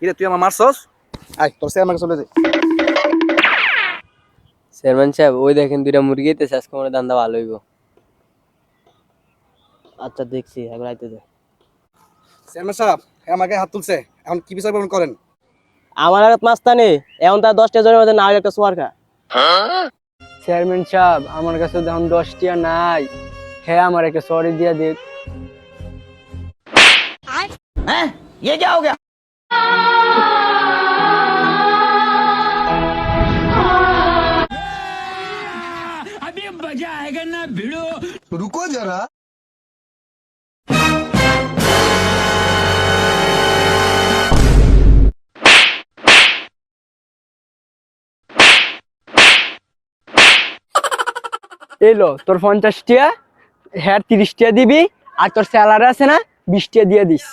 কিরে তুই আমার মারছস? আয় তোর চেয়ারম্যান চলে যাই। চেয়ারম্যান সাহেব ওই দেখেন দুইটা মুরগি হইতেছে, আজকে মনে হয় ধান্দা ভালো হইব। আচ্ছা দেখছি, এখন আইতে দে। চেয়ারম্যান সাহেব আমাকে হাত তুলছে, এখন কি বিচার গ্রহণ করেন? আমার আগত মাস্তানি, এখন তার 10টা জনের মধ্যে না একটা সোয়ার খা। চেয়ারম্যান সাহেব আমার কাছে এখন 10 টিয়া নাই, হ্যাঁ আমার একটা সরি দিয়া দিক। रुको जरा। এলো তোর 50 টিয়া, হ্যাঁ 30 টিয়া দিবি, আর তোর স্যালারি আছে না 20 টিয়া দিয়ে দিস।